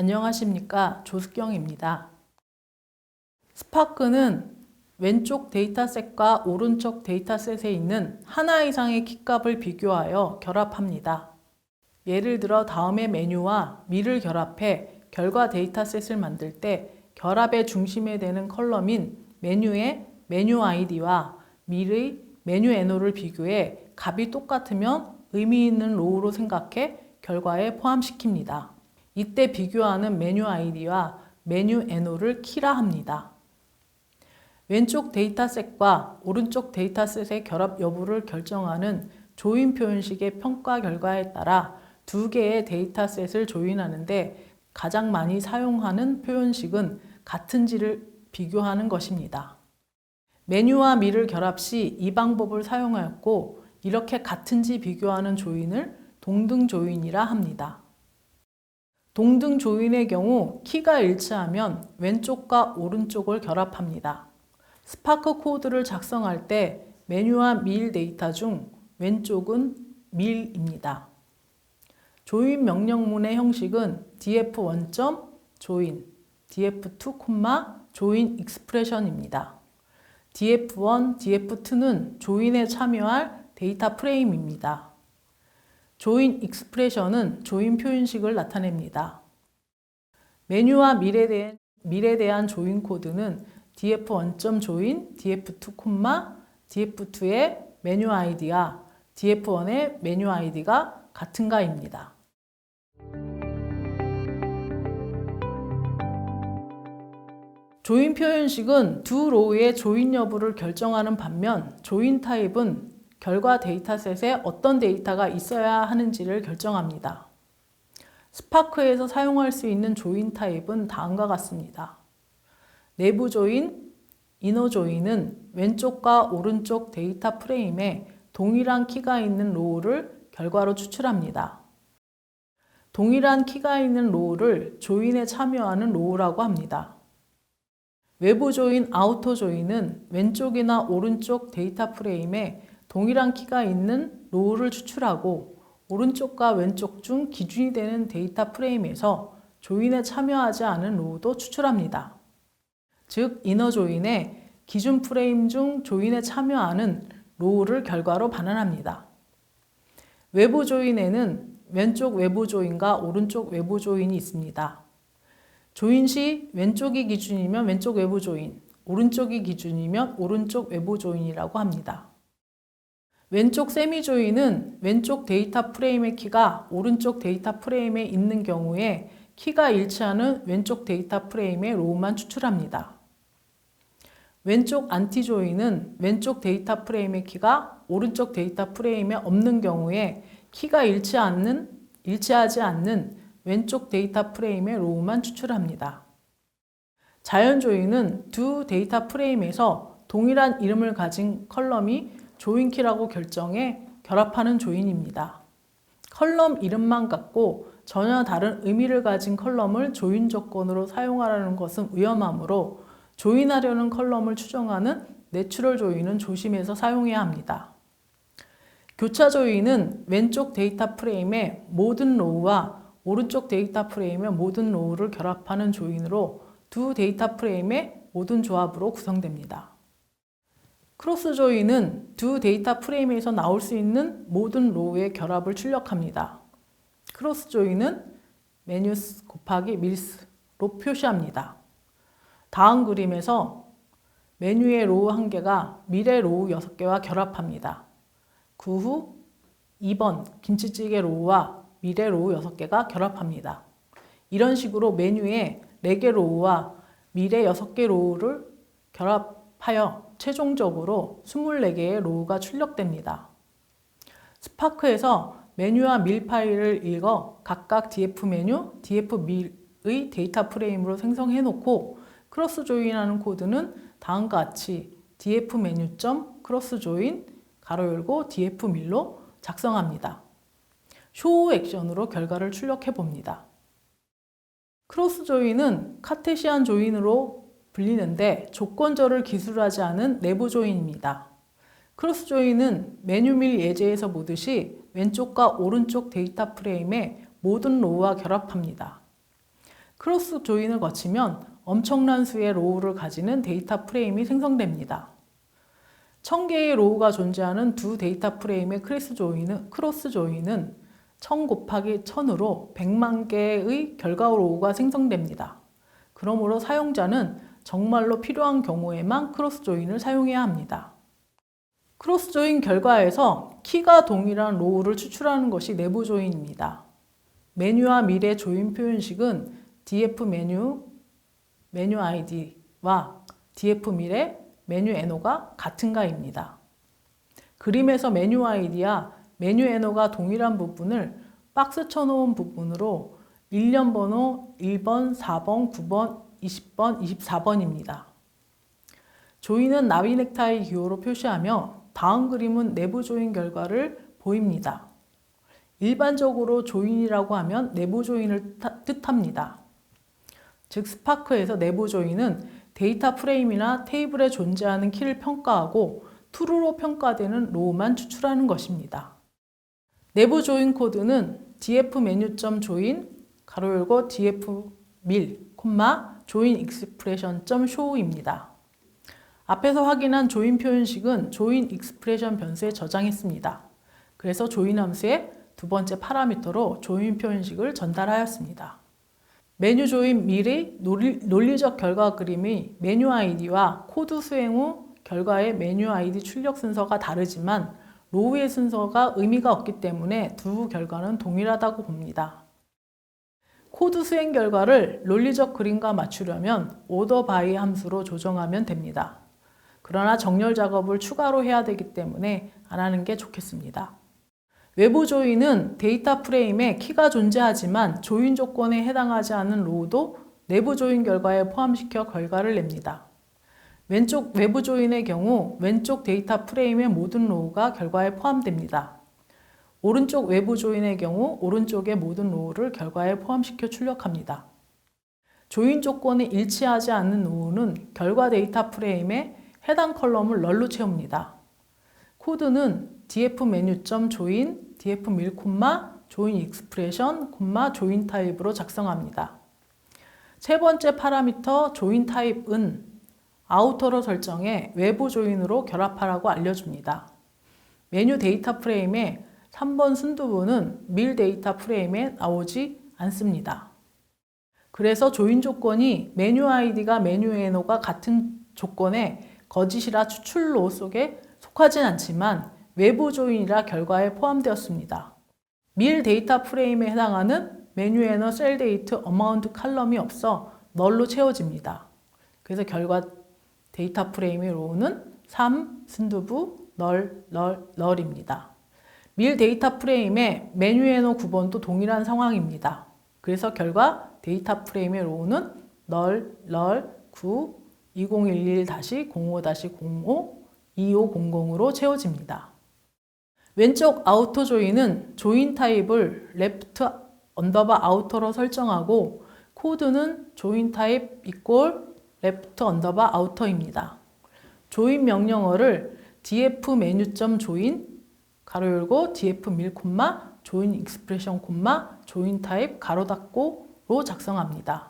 안녕하십니까, 조숙경입니다. 스파크는 왼쪽 데이터셋과 오른쪽 데이터셋에 있는 하나 이상의 키값을 비교하여 결합합니다. 예를 들어 다음의 메뉴와 밀을 결합해 결과 데이터셋을 만들 때 결합의 중심에 되는 컬럼인 메뉴의 메뉴 아이디와 밀의 메뉴 NO를 비교해 값이 똑같으면 의미 있는 로우로 생각해 결과에 포함시킵니다. 이때 비교하는 메뉴 아이디와 메뉴 NO를 키라 합니다. 왼쪽 데이터셋과 오른쪽 데이터셋의 결합 여부를 결정하는 조인 표현식의 평가 결과에 따라 두 개의 데이터셋을 조인하는데 가장 많이 사용하는 표현식은 같은지를 비교하는 것입니다. 메뉴와 밀을 결합 시 이 방법을 사용하였고, 이렇게 같은지 비교하는 조인을 동등 조인이라 합니다. 동등 조인의 경우 키가 일치하면 왼쪽과 오른쪽을 결합합니다. 스파크 코드를 작성할 때 메뉴와 밀 데이터 중 왼쪽은 밀입니다. 조인 명령문의 형식은 df1.join, df2, join expression입니다. df1, df2는 조인에 참여할 데이터 프레임입니다. 조인 익스프레션은 조인 표현식을 나타냅니다. 메뉴와 밀에 대한 조인 코드는 df1.join, df2, df2의 메뉴 아이디와 df1의 메뉴 아이디가 같은가입니다. 조인 표현식은 두 로우의 조인 여부를 결정하는 반면 조인 타입은 결과 데이터셋에 어떤 데이터가 있어야 하는지를 결정합니다. 스파크에서 사용할 수 있는 조인 타입은 다음과 같습니다. 내부 조인, 이너 조인은 왼쪽과 오른쪽 데이터 프레임에 동일한 키가 있는 로우를 결과로 추출합니다. 동일한 키가 있는 로우를 조인에 참여하는 로우라고 합니다. 외부 조인, 아우터 조인은 왼쪽이나 오른쪽 데이터 프레임에 동일한 키가 있는 로우를 추출하고 오른쪽과 왼쪽 중 기준이 되는 데이터 프레임에서 조인에 참여하지 않은 로우도 추출합니다. 즉, 이너 조인의 기준 프레임 중 조인에 참여하는 로우를 결과로 반환합니다. 외부 조인에는 왼쪽 외부 조인과 오른쪽 외부 조인이 있습니다. 조인 시 왼쪽이 기준이면 왼쪽 외부 조인, 오른쪽이 기준이면 오른쪽 외부 조인이라고 합니다. 왼쪽 세미 조인은 왼쪽 데이터 프레임의 키가 오른쪽 데이터 프레임에 있는 경우에 키가 일치하는 왼쪽 데이터 프레임의 로우만 추출합니다. 왼쪽 안티 조인은 왼쪽 데이터 프레임의 키가 오른쪽 데이터 프레임에 없는 경우에 키가 일치하지 않는 왼쪽 데이터 프레임의 로우만 추출합니다. 자연 조인은 두 데이터 프레임에서 동일한 이름을 가진 컬럼이 조인키라고 결정해 결합하는 조인입니다. 컬럼 이름만 같고 전혀 다른 의미를 가진 컬럼을 조인 조건으로 사용하라는 것은 위험하므로 조인하려는 컬럼을 추정하는 내추럴 조인은 조심해서 사용해야 합니다. 교차 조인은 왼쪽 데이터 프레임의 모든 로우와 오른쪽 데이터 프레임의 모든 로우를 결합하는 조인으로 두 데이터 프레임의 모든 조합으로 구성됩니다. 크로스 조인은 두 데이터 프레임에서 나올 수 있는 모든 로우의 결합을 출력합니다. 크로스 조인은 메뉴스 곱하기 밀스로 표시합니다. 다음 그림에서 메뉴의 로우 1개가 밀의 로우 6개와 결합합니다. 그 후 2번 김치찌개 로우와 밀의 로우 6개가 결합합니다. 이런 식으로 메뉴의 4개 로우와 밀의 6개 로우를 결합하여 최종적으로 24개의 로우가 출력됩니다. 스파크에서 메뉴와 밀 파일을 읽어 각각 df 메뉴, df 밀의 데이터 프레임으로 생성해 놓고 크로스 조인하는 코드는 다음과 같이 df 메뉴.크로스 조인 가로 열고 df 밀로 작성합니다. 쇼 액션으로 결과를 출력해 봅니다. 크로스 조인은 카테시안 조인으로 불리는데 조건절을 기술하지 않은 내부 조인입니다. 크로스 조인은 메뉴밀 예제에서 보듯이 왼쪽과 오른쪽 데이터 프레임의 모든 로우와 결합합니다. 크로스 조인을 거치면 엄청난 수의 로우를 가지는 데이터 프레임이 생성됩니다. 1000개의 로우가 존재하는 두 데이터 프레임의 크로스 조인은 1000 곱하기 1000으로 100만 개의 결과 로우가 생성됩니다. 그러므로 사용자는 정말로 필요한 경우에만 크로스 조인을 사용해야 합니다. 크로스 조인 결과에서 키가 동일한 로우를 추출하는 것이 내부 조인입니다. 메뉴와 밀의 조인 표현식은 df 메뉴 id와 df 밀의 메뉴 NO가 같은가입니다. 그림에서 메뉴 id와 메뉴 NO가 동일한 부분을 박스 쳐놓은 부분으로 일련 번호 1번, 4번, 9번, 20번, 24번입니다. 조인은 나비 넥타이 기호로 표시하며 다음 그림은 내부 조인 결과를 보입니다. 일반적으로 조인이라고 하면 내부 조인을 뜻합니다. 즉 스파크에서 내부 조인은 데이터 프레임이나 테이블에 존재하는 키를 평가하고 true로 평가되는 로우만 추출하는 것입니다. 내부 조인 코드는 df 메뉴.join 가로 열고 df 밀 join expression.show입니다. 앞에서 확인한 조인 표현식은 조인 익스프레션 변수에 저장했습니다. 그래서 조인 함수의 두 번째 파라미터로 조인 표현식을 전달하였습니다. 메뉴 조인 밀의 논리적 결과 그림이 메뉴 아이디와 코드 수행 후 결과의 메뉴 아이디 출력 순서가 다르지만 로우의 순서가 의미가 없기 때문에 두 결과는 동일하다고 봅니다. 코드 수행 결과를 논리적 그림과 맞추려면 order by 함수로 조정하면 됩니다. 그러나 정렬 작업을 추가로 해야 되기 때문에 안 하는 게 좋겠습니다. 외부 조인은 데이터 프레임에 키가 존재하지만 조인 조건에 해당하지 않은 로우도 내부 조인 결과에 포함시켜 결과를 냅니다. 왼쪽 외부 조인의 경우 왼쪽 데이터 프레임의 모든 로우가 결과에 포함됩니다. 오른쪽 외부 조인의 경우 오른쪽의 모든 로우를 결과에 포함시켜 출력합니다. 조인 조건이 일치하지 않는 로우는 결과 데이터 프레임에 해당 컬럼을 널로 채웁니다. 코드는 df 메뉴.join, df 밀, join expression, join 타입으로 작성합니다. 세 번째 파라미터 join 타입은 아우터로 설정해 외부 조인으로 결합하라고 알려줍니다. 메뉴 데이터 프레임의 3번 순두부는 밀 데이터 프레임에 나오지 않습니다. 그래서 조인 조건이 메뉴 아이디가 메뉴 NO가 같은 조건에 거짓이라 추출 로우 속에 속하진 않지만 외부 조인이라 결과에 포함되었습니다. 밀 데이터 프레임에 해당하는 메뉴 NO 셀 데이트 어마운트 칼럼이 없어 널로 채워집니다. 그래서 결과 데이터 프레임의 로우는 3, 순두부, 널입니다. 밀 데이터 프레임의 메뉴 NO 9번도 동일한 상황입니다. 그래서 결과 데이터 프레임의 로우는 널9 2011-05-05-2500으로 채워집니다. 왼쪽 아우터 조인은 조인 타입을 left 언더바 아우터로 설정하고 코드는 조인 타입 left 언더바 아우터입니다. 조인 명령어를 df 메뉴.join 가로 열고 df 밀, join expression, join 타입 가로 닫고로 작성합니다.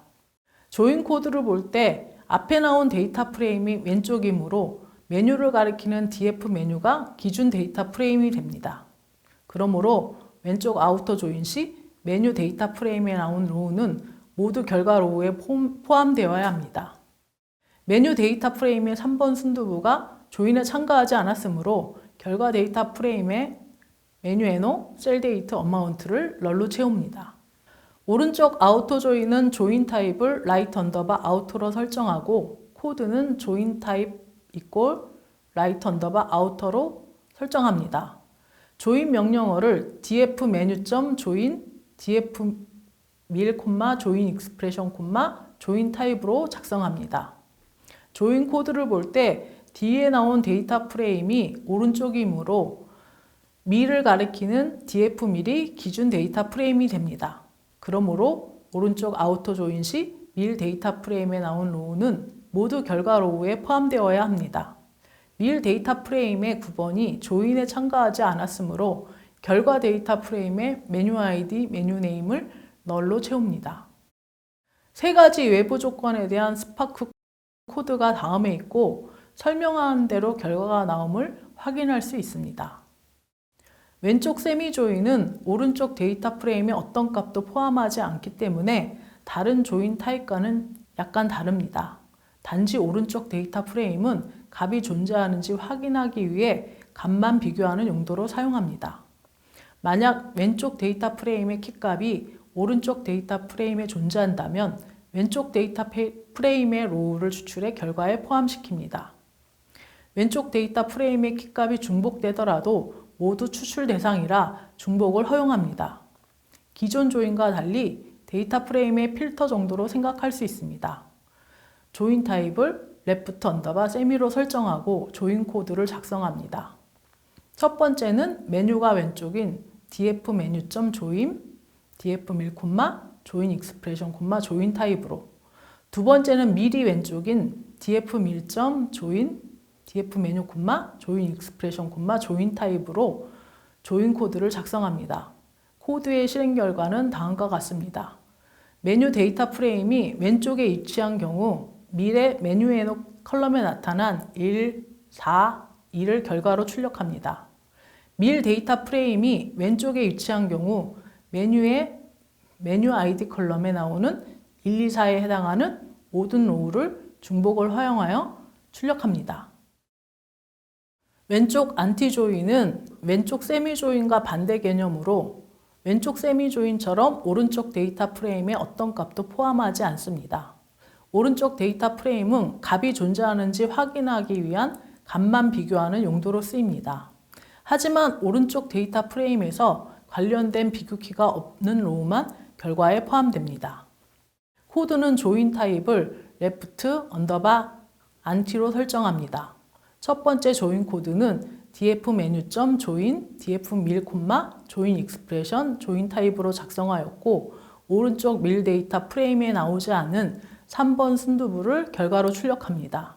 조인 코드를 볼 때 앞에 나온 데이터 프레임이 왼쪽이므로 메뉴를 가리키는 df 메뉴가 기준 데이터 프레임이 됩니다. 그러므로 왼쪽 아우터 조인 시 메뉴 데이터 프레임에 나온 로우는 모두 결과 로우에 포함되어야 합니다. 메뉴 데이터 프레임의 3번 순두부가 조인에 참가하지 않았으므로 결과 데이터 프레임의 메뉴 NO 셀 데이트 어마운트를 널로 채웁니다. 오른쪽 아우터 조인은 조인 타입을 라이트 언더바 아우터로 설정하고 코드는 조인 타입 라이트 언더바 아우터로 설정합니다. 조인 명령어를 df 메뉴.join, df 밀, join expression, join 타입으로 작성합니다. 조인 코드를 볼 때 뒤에 나온 데이터 프레임이 오른쪽이므로 밀을 가리키는 df 밀이 기준 데이터 프레임이 됩니다. 그러므로 오른쪽 아우터 조인 시 밀 데이터 프레임에 나온 로우는 모두 결과 로우에 포함되어야 합니다. 밀 데이터 프레임의 9번이 조인에 참가하지 않았으므로 결과 데이터 프레임의 메뉴 아이디, 메뉴 네임을 널로 채웁니다. 세 가지 외부 조건에 대한 스파크 코드가 다음에 있고 설명한 대로 결과가 나옴을 확인할 수 있습니다. 왼쪽 세미 조인은 오른쪽 데이터 프레임에 어떤 값도 포함하지 않기 때문에 다른 조인 타입과는 약간 다릅니다. 단지 오른쪽 데이터 프레임은 값이 존재하는지 확인하기 위해 값만 비교하는 용도로 사용합니다. 만약 왼쪽 데이터 프레임의 키값이 오른쪽 데이터 프레임에 존재한다면 왼쪽 데이터 프레임의 로우를 추출해 결과에 포함시킵니다. 왼쪽 데이터 프레임의 키값이 중복되더라도 모두 추출 대상이라 중복을 허용합니다. 기존 조인과 달리 데이터 프레임의 필터 정도로 생각할 수 있습니다. 조인 타입을 레프트 언더바 세미로 설정하고 조인 코드를 작성합니다. 첫 번째는 메뉴가 왼쪽인 df 메뉴.join, df 밀, 조인 익스프레션, 조인 타입으로, 두 번째는 밀이 왼쪽인 df 밀.join, df 메뉴, 조인 익스프레션, 조인 타입으로 조인 코드를 작성합니다. 코드의 실행 결과는 다음과 같습니다. 메뉴 데이터 프레임이 왼쪽에 위치한 경우 밀의 메뉴 컬럼에 나타난 1, 4, 2를 결과로 출력합니다. 밀 데이터 프레임이 왼쪽에 위치한 경우 메뉴의 메뉴 아이디 컬럼에 나오는 1, 2, 4에 해당하는 모든 로우를 중복을 허용하여 출력합니다. 왼쪽 안티 조인은 왼쪽 세미 조인과 반대 개념으로 왼쪽 세미 조인처럼 오른쪽 데이터 프레임에 어떤 값도 포함하지 않습니다. 오른쪽 데이터 프레임은 값이 존재하는지 확인하기 위한 값만 비교하는 용도로 쓰입니다. 하지만 오른쪽 데이터 프레임에서 관련된 비교키가 없는 로우만 결과에 포함됩니다. 코드는 조인 타입을 레프트 언더바 안티로 설정합니다. 첫 번째 조인 코드는 df 메뉴.join, df 밀, 조인 익스프레션, 조인 타입으로 작성하였고 오른쪽 밀 데이터 프레임에 나오지 않은 3번 순두부를 결과로 출력합니다.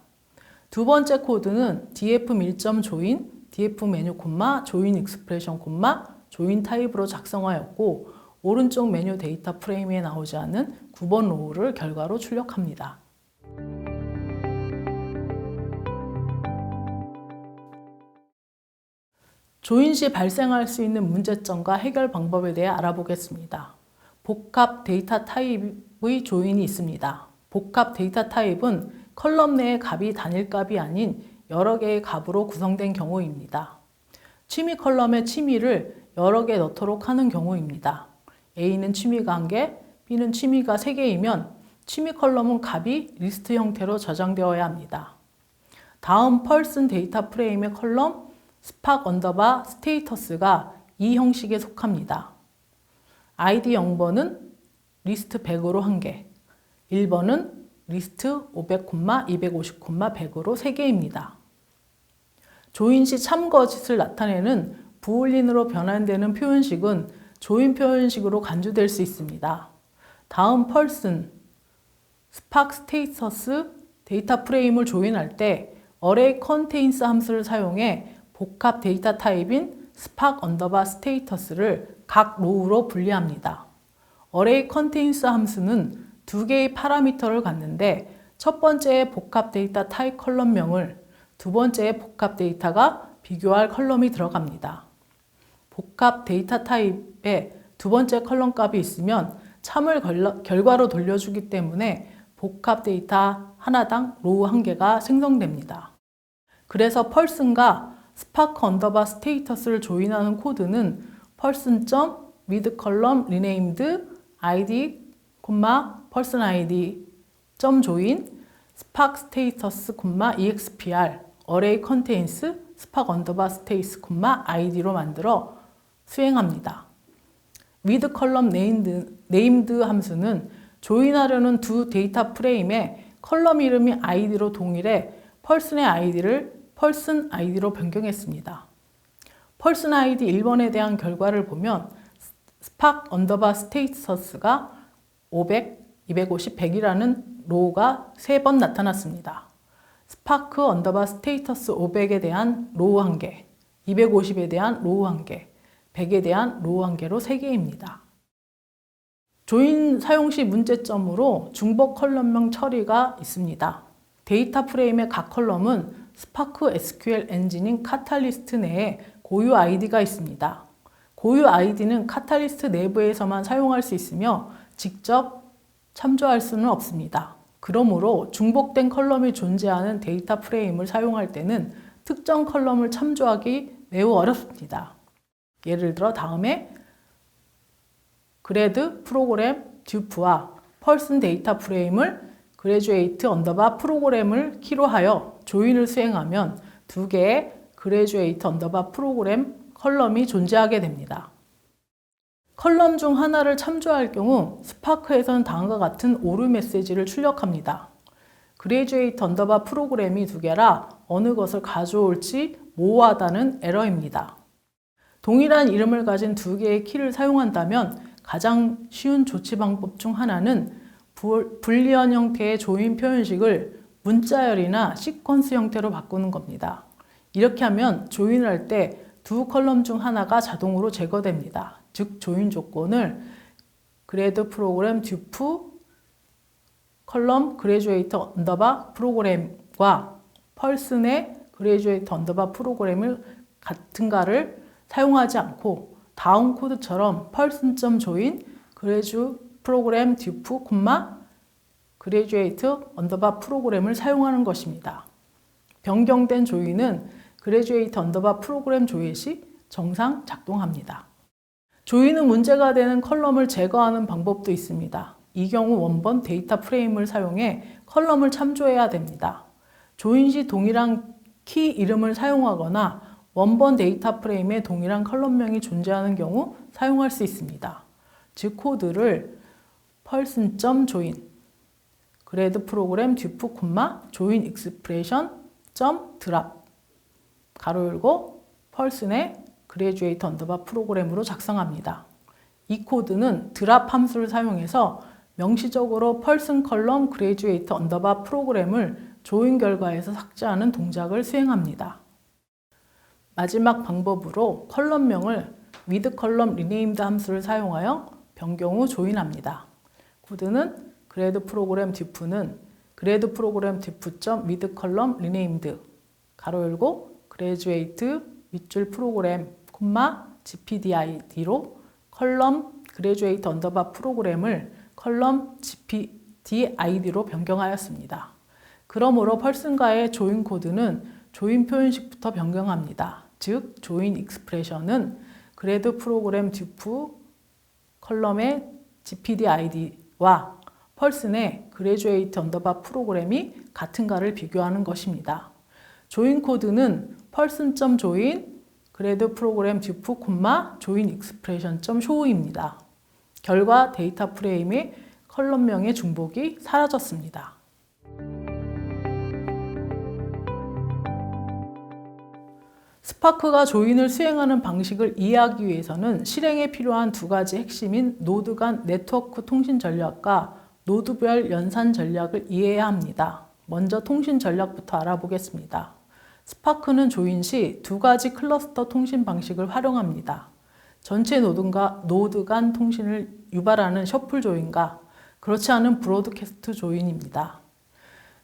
두 번째 코드는 df 밀.join, df 메뉴, 조인 익스프레션, 조인 타입으로 작성하였고 오른쪽 메뉴 데이터 프레임에 나오지 않은 9번 로우를 결과로 출력합니다. 조인 시 발생할 수 있는 문제점과 해결 방법에 대해 알아보겠습니다. 복합 데이터 타입의 조인이 있습니다. 복합 데이터 타입은 컬럼 내의 값이 단일 값이 아닌 여러 개의 값으로 구성된 경우입니다. 취미 컬럼에 취미를 여러 개 넣도록 하는 경우입니다. A는 취미가 1개, B는 취미가 3개이면 취미 컬럼은 값이 리스트 형태로 저장되어야 합니다. 다음 펄슨 데이터 프레임의 컬럼 스팍 언더바 스테이터스가 이 형식에 속합니다. ID 0번은 리스트 100으로 1개, 1번은 리스트 500, 250, 100으로 3개입니다. 조인 시 참거짓을 나타내는 부울린으로 변환되는 표현식은 조인 표현식으로 간주될 수 있습니다. 다음 펄슨 스팍 스테이터스 데이터 프레임을 조인할 때 array contains 함수를 사용해 복합 데이터 타입인 스팍 언더바 스테이터스를 각 로우로 분리합니다. array contains 함수는 두 개의 파라미터를 갖는데 첫 번째의 복합 데이터 타입 컬럼명을 두 번째의 복합 데이터가 비교할 컬럼이 들어갑니다. 복합 데이터 타입에 두 번째 컬럼 값이 있으면 참을 결과로 돌려주기 때문에 복합 데이터 하나당 로우 1개가 생성됩니다. 그래서 펄슨과 스파크 언더바 스테이터스를 조인하는 코드는 person.with column renamed id, person id .join spark status, expr array contains spark 언더바 status, id로 만들어 수행합니다. with column named 함수는 조인하려는 두 데이터 프레임에 컬럼 이름이 id로 동일해 person의 id를 person id로 변경했습니다. person id 1번에 대한 결과를 보면 spark 언더바 status가 500, 250, 100이라는 로우가 3번 나타났습니다. 스파크 언더바 스테이터스 500에 대한 로우 1개, 250에 대한 로우 1개, 100에 대한 로우 1개로 3개입니다. 조인 사용 시 문제점으로 중복 컬럼명 처리가 있습니다. 데이터 프레임의 각 컬럼은 스파크 SQL 엔진인 카탈리스트 내에 고유 아이디가 있습니다. 고유 아이디는 카탈리스트 내부에서만 사용할 수 있으며 직접 참조할 수는 없습니다. 그러므로 중복된 컬럼이 존재하는 데이터 프레임을 사용할 때는 특정 컬럼을 참조하기 매우 어렵습니다. 예를 들어 다음에 그래드 프로그램 듀프와 펄슨 데이터 프레임을 그레주에이트 언더바 프로그램을 키로 하여 조인을 수행하면 두 개의 그레주에이트 언더바 프로그램 컬럼이 존재하게 됩니다. 컬럼 중 하나를 참조할 경우 스파크에서는 다음과 같은 오류 메시지를 출력합니다. 그레주에이트 언더바 프로그램이 두 개라 어느 것을 가져올지 모호하다는 에러입니다. 동일한 이름을 가진 두 개의 키를 사용한다면 가장 쉬운 조치 방법 중 하나는 불리언 형태의 조인 표현식을 문자열이나 시퀀스 형태로 바꾸는 겁니다. 이렇게 하면 조인을 할 때 두 컬럼 중 하나가 자동으로 제거됩니다. 즉 조인 조건을 그레드 프로그램 듀프 컬럼 그레주에이터 언더바 프로그램과 펄슨의 그레주에이터 언더바 프로그램을 같은가를 사용하지 않고 다운 코드처럼 펄슨.조인 그레주 프로그램 듀프 그레주에이트 언더바 프로그램을 사용하는 것입니다. 변경된 조인은 그레주에이트 언더바 프로그램 조회 시 정상 작동합니다. 조인은 문제가 되는 컬럼을 제거하는 방법도 있습니다. 이 경우 원본 데이터 프레임을 사용해 컬럼을 참조해야 됩니다. 조인 시 동일한 키 이름을 사용하거나 원본 데이터 프레임에 동일한 컬럼명이 존재하는 경우 사용할 수 있습니다. 즉 코드를 person.join 그레드 프로그램 듀프 조인 익스프레션 drop 가로 열고 펄슨의 그레주에이트 언더바 프로그램으로 작성합니다. 이 코드는 드랍 함수를 사용해서 명시적으로 펄슨 컬럼 그레주에이트 언더바 프로그램을 조인 결과에서 삭제하는 동작을 수행합니다. 마지막 방법으로 컬럼명을 with 컬럼 renamed 함수를 사용하여 변경 후 조인합니다. 코드는 그레드 프로그램 듀프는 그레드 프로그램 듀프.with 컬럼 renamed 가로 열고 그레주에이트 밑줄 프로그램 gpdid로 컬럼 그레주에이트 언더바 프로그램을 컬럼 gpdid로 변경하였습니다. 그러므로 펄슨과의 조인 코드는 조인 표현식부터 변경합니다. 즉 조인 익스프레션은 그레드 프로그램 듀프 컬럼의 gpdid와 펄슨의 그레주에이트 언더바 프로그램이 같은가를 비교하는 것입니다. 조인 코드는 person.join 그레드 프로그램 듀프 조인 익스프레션.show입니다. 결과 데이터 프레임의 컬럼명의 중복이 사라졌습니다. 스파크가 조인을 수행하는 방식을 이해하기 위해서는 실행에 필요한 두 가지 핵심인 노드 간 네트워크 통신 전략과 노드별 연산 전략을 이해해야 합니다. 먼저 통신 전략부터 알아보겠습니다. 스파크는 조인 시 두 가지 클러스터 통신 방식을 활용합니다. 전체 노드 간 통신을 유발하는 셔플 조인과 그렇지 않은 브로드캐스트 조인입니다.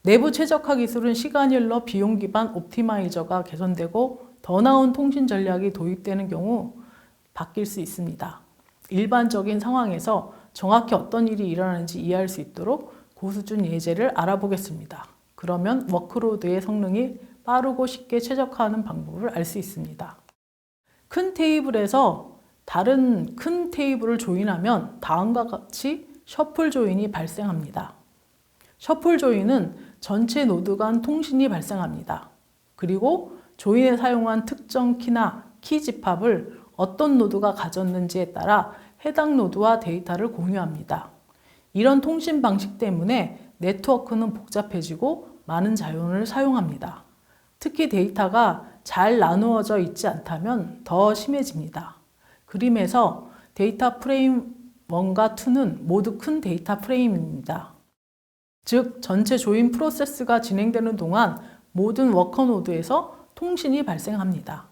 내부 최적화 기술은 시간이 흘러 비용 기반 옵티마이저가 개선되고 더 나은 통신 전략이 도입되는 경우 바뀔 수 있습니다. 일반적인 상황에서 정확히 어떤 일이 일어나는지 이해할 수 있도록 고수준 예제를 알아보겠습니다. 그러면 워크로드의 성능이 빠르고 쉽게 최적화하는 방법을 알 수 있습니다. 큰 테이블에서 다른 큰 테이블을 조인하면 다음과 같이 셔플 조인이 발생합니다. 셔플 조인은 전체 노드 간 통신이 발생합니다. 그리고 조인에 사용한 특정 키나 키 집합을 어떤 노드가 가졌는지에 따라 해당 노드와 데이터를 공유합니다. 이런 통신 방식 때문에 네트워크는 복잡해지고 많은 자원을 사용합니다. 특히 데이터가 잘 나누어져 있지 않다면 더 심해집니다. 그림에서 데이터 프레임 1과 2는 모두 큰 데이터 프레임입니다. 즉, 전체 조인 프로세스가 진행되는 동안 모든 워커 노드에서 통신이 발생합니다.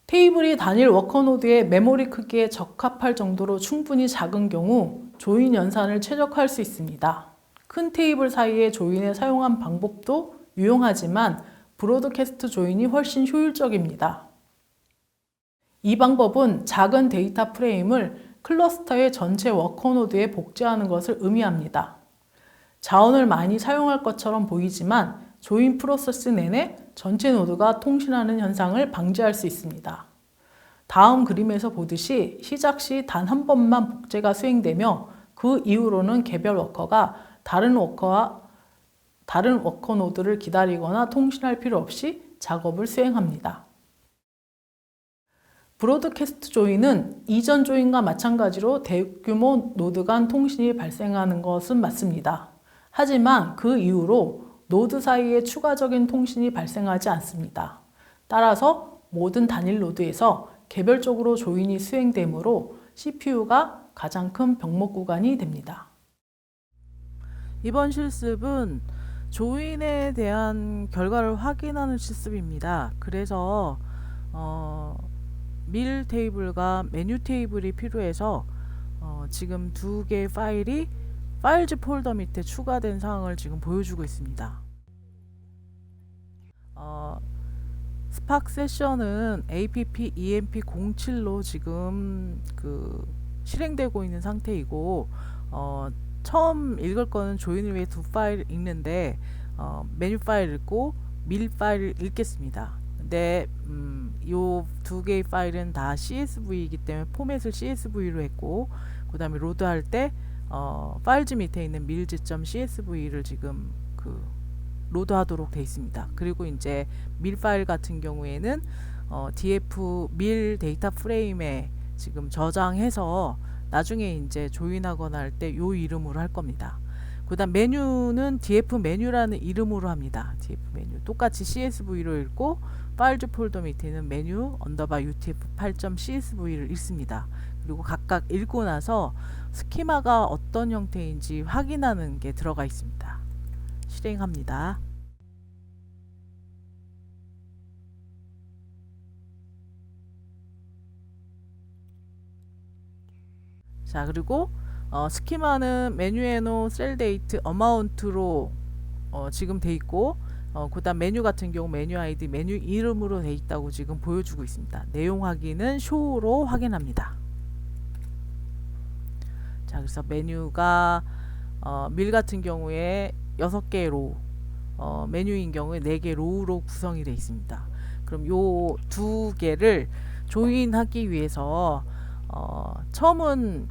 테이블이 단일 워커 노드의 메모리 크기에 적합할 정도로 충분히 작은 경우 조인 연산을 최적화할 수 있습니다. 큰 테이블 사이에 조인을 사용한 방법도 유용하지만 브로드캐스트 조인이 훨씬 효율적입니다. 이 방법은 작은 데이터 프레임을 클러스터의 전체 워커 노드에 복제하는 것을 의미합니다. 자원을 많이 사용할 것처럼 보이지만 조인 프로세스 내내 전체 노드가 통신하는 현상을 방지할 수 있습니다. 다음 그림에서 보듯이 시작 시 단 한 번만 복제가 수행되며 그 이후로는 개별 워커가 다른 워커 노드를 기다리거나 통신할 필요 없이 작업을 수행합니다. 브로드캐스트 조인은 이전 조인과 마찬가지로 대규모 노드 간 통신이 발생하는 것은 맞습니다. 하지만 그 이후로 노드 사이에 추가적인 통신이 발생하지 않습니다. 따라서 모든 단일 노드에서 개별적으로 조인이 수행되므로 CPU가 가장 큰 병목 구간이 됩니다. 이번 실습은 조인에 대한 결과를 확인하는 실습입니다. 그래서 밀 테이블과 메뉴 테이블이 필요해서 지금 두 개의 파일이 파일즈 폴더 밑에 추가된 사항을 지금 보여주고 있습니다. 스파크 세션은 app emp07로 지금 실행되고 있는 상태이고 처음 읽을 거는 조인을 위해 두 파일 읽는데 메뉴 파일 읽고 밀 파일 읽겠습니다. 근데 요 두 개의 파일은 다 CSV이기 때문에 포맷을 CSV로 했고 그 다음에 로드할 때 파일즈 밑에 있는 mills.csv를 지금 로드하도록 되어 있습니다. 그리고 이제 밀 파일 같은 경우에는 df 밀 데이터 프레임에 지금 저장해서 나중에 이제 조인하거나 할 때 요 이름으로 할 겁니다. 그 다음 메뉴는 df 메뉴라는 이름으로 합니다. df 메뉴 똑같이 csv로 읽고 파일즈 폴더 밑에는 메뉴 언더바 utf8.csv를 읽습니다. 그리고 각각 읽고 나서 스키마가 어떤 형태인지 확인하는 게 들어가 있습니다. 실행합니다. 자, 그리고 스키마는 메뉴에노 셀데이트 어마운트로 지금 돼 있고 그 다음 메뉴 같은 경우 메뉴 아이디 메뉴 이름으로 돼 있다고 지금 보여주고 있습니다. 내용 확인은 show로 확인합니다. 자, 그래서 메뉴가 밀 같은 경우에 6개의 로우, 메뉴인 경우에 4개 로우로 구성이 되어 있습니다. 그럼 요 두 개를 조인하기 위해서 처음은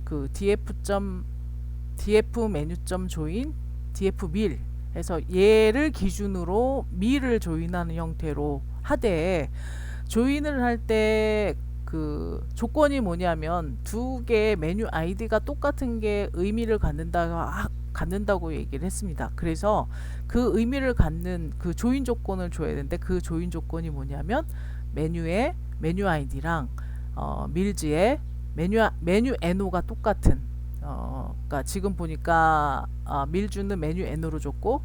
df 메뉴.조인 df 밀 해서 얘를 기준으로 밀을 조인하는 형태로 하되 조인을 할 때 조건이 뭐냐면 두 개의 메뉴 아이디가 똑같은 게 의미를 갖는다고 얘기를 했습니다. 그래서 그 의미를 갖는 조인 조건을 줘야 되는데 그 조인 조건이 뭐냐면 메뉴의 메뉴 아이디랑 밀즈의 메뉴 NO가 똑같은 그러니까 지금 보니까 밀주는 메뉴 NO로 줬고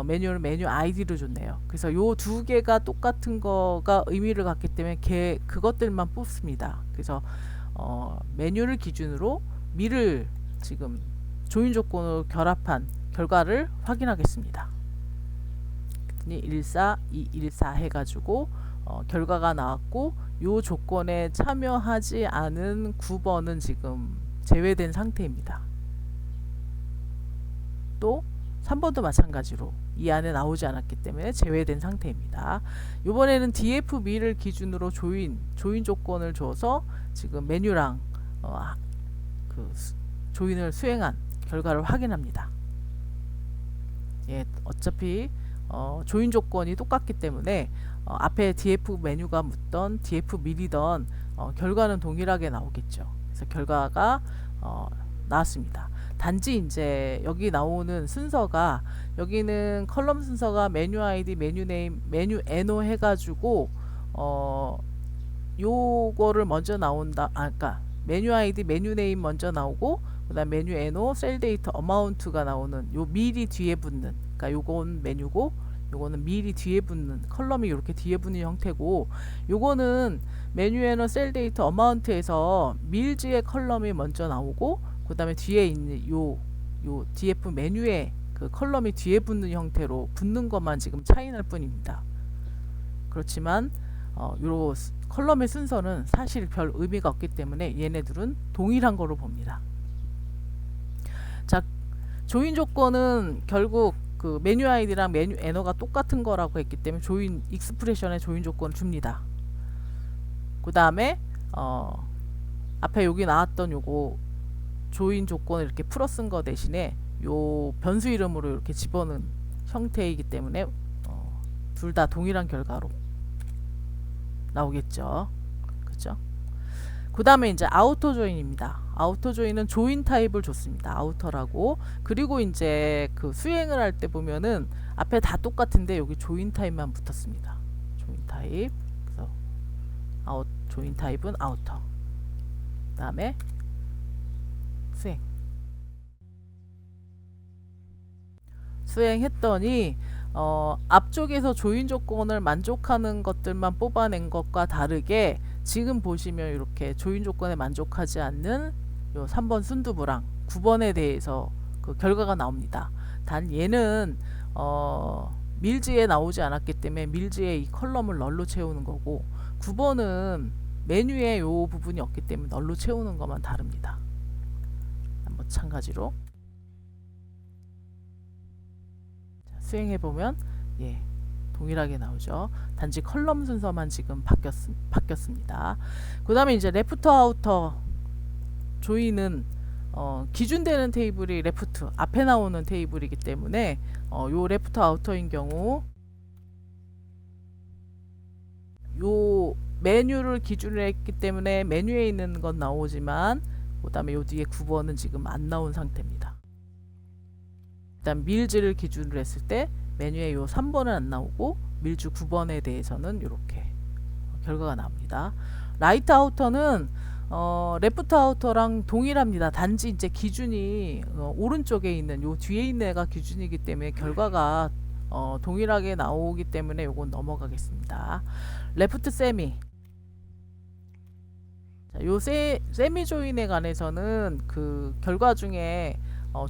메뉴를 메뉴 ID로 줬네요. 그래서 요 두 개가 똑같은 거가 의미를 갖기 때문에 그것들만 뽑습니다. 그래서 메뉴를 기준으로 밀을 지금 조인 조건으로 결합한 결과를 확인하겠습니다. 14, 214 해가지고 결과가 나왔고 요 조건에 참여하지 않은 9번은 지금 제외된 상태입니다. 또 3번도 마찬가지로 이 안에 나오지 않았기 때문에 제외된 상태입니다. 이번에는 df 밀을 기준으로 조인 조건을 줘서 지금 메뉴랑 조인을 수행한 결과를 확인합니다. 예, 어차피 조인 조건이 똑같기 때문에 앞에 df 메뉴가 묻던 df 밀이던 결과는 동일하게 나오겠죠. 그래서 결과가 나왔습니다. 단지 이제 여기 나오는 순서가 여기는 컬럼 순서가 메뉴 아이디, 메뉴 네임, 메뉴 NO 해가지고 요거를 먼저 나온다. 그러니까 메뉴 아이디, 메뉴 네임 먼저 나오고 그다음 메뉴 NO, 셀 데이터 어마운트가 나오는 요 밀이 뒤에 붙는. 그러니까 요건 메뉴고 요거는 밀이 뒤에 붙는 컬럼이 이렇게 뒤에 붙는 형태고 요거는 메뉴 NO, 셀 데이터 어마운트에서 밀즈의 컬럼이 먼저 나오고 그 다음에 뒤에 있는 요 DF 메뉴에 그 컬럼이 뒤에 붙는 형태로 붙는 것만 지금 차이 날 뿐입니다. 그렇지만 요 컬럼의 순서는 사실 별 의미가 없기 때문에 얘네들은 동일한 거로 봅니다. 자, 조인 조건은 결국 그 메뉴 아이디랑 메뉴 애너가 똑같은 거라고 했기 때문에 조인 익스프레션에 조인 조건을 줍니다. 그 다음에 앞에 여기 나왔던 요거 조인 조건을 이렇게 풀어 쓴 거 대신에 요 변수 이름으로 이렇게 집어넣은 형태이기 때문에 둘 다 동일한 결과로 나오겠죠. 그죠? 그 다음에 이제 아우터 조인입니다. 아우터 조인은 조인 타입을 줬습니다. 아우터라고. 그리고 이제 그 수행을 할 때 보면은 앞에 다 똑같은데 여기 조인 타입만 붙었습니다. 조인 타입. 그래서 조인 타입은 아우터. 그 다음에 수행. 수행했더니 앞쪽에서 조인 조건을 만족하는 것들만 뽑아낸 것과 다르게 지금 보시면 이렇게 조인 조건에 만족하지 않는 요 3번 순두부랑 9번에 대해서 그 결과가 나옵니다. 단 얘는 밀즈에 나오지 않았기 때문에 밀즈의 이 컬럼을 널로 채우는 거고 9번은 메뉴에 요 부분이 없기 때문에 널로 채우는 것만 다릅니다. 마찬가지로 수행해보면 예, 동일하게 나오죠. 단지 컬럼 순서만 지금 바뀌었습니다. 그 다음에 이제 레프트 아우터 조인은 기준되는 테이블이 레프트 앞에 나오는 테이블이기 때문에 요 레프트 아우터인 경우 요 메뉴를 기준으로 했기 때문에 메뉴에 있는 건 나오지만 그 다음에 요 뒤에 9번은 지금 안 나온 상태입니다. 일단 밀즈를 기준으로 했을 때 메뉴에 요 3번은 안 나오고 밀즈 9번에 대해서는 이렇게 결과가 나옵니다. 라이트 아우터는 레프트 아우터랑 동일합니다. 단지 이제 기준이 오른쪽에 있는 요 뒤에 있는 애가 기준이기 때문에 결과가 동일하게 나오기 때문에 요건 넘어가겠습니다. 레프트 세미. 자, 요 세미 조인에 관해서는 그 결과 중에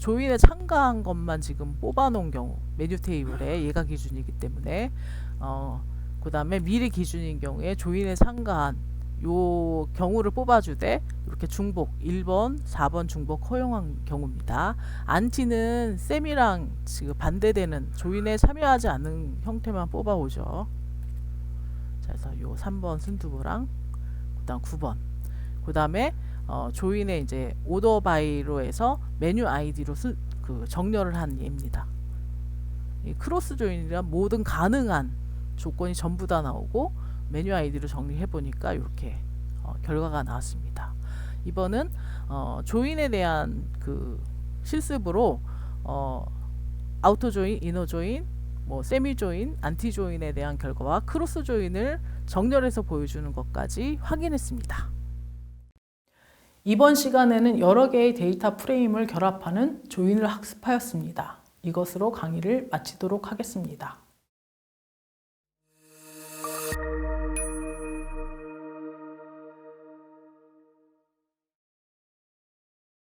조인에 참가한 것만 지금 뽑아놓은 경우 메뉴 테이블에 얘가 기준이기 때문에 그 다음에 미리 기준인 경우에 조인에 참가한 요 경우를 뽑아주되 이렇게 중복 1번 4번 중복 허용한 경우입니다. 안티는 셈이랑 지금 반대되는 조인에 참여하지 않는 형태만 뽑아오죠. 자, 그래서 요 3번 순두부랑 그 다음 9번 그 다음에 조인의 이제 오더 바이로 해서 메뉴 아이디로 그 정렬을 한 예입니다. 이 크로스 조인이란 모든 가능한 조건이 전부 다 나오고 메뉴 아이디로 정리해 보니까 이렇게 결과가 나왔습니다. 이번은 조인에 대한 그 실습으로 아우터 조인, 이너 조인, 뭐 세미 조인, 안티 조인에 대한 결과와 크로스 조인을 정렬해서 보여주는 것까지 확인했습니다. 이번 시간에는 여러 개의 데이터 프레임을 결합하는 조인을 학습하였습니다. 이것으로 강의를 마치도록 하겠습니다.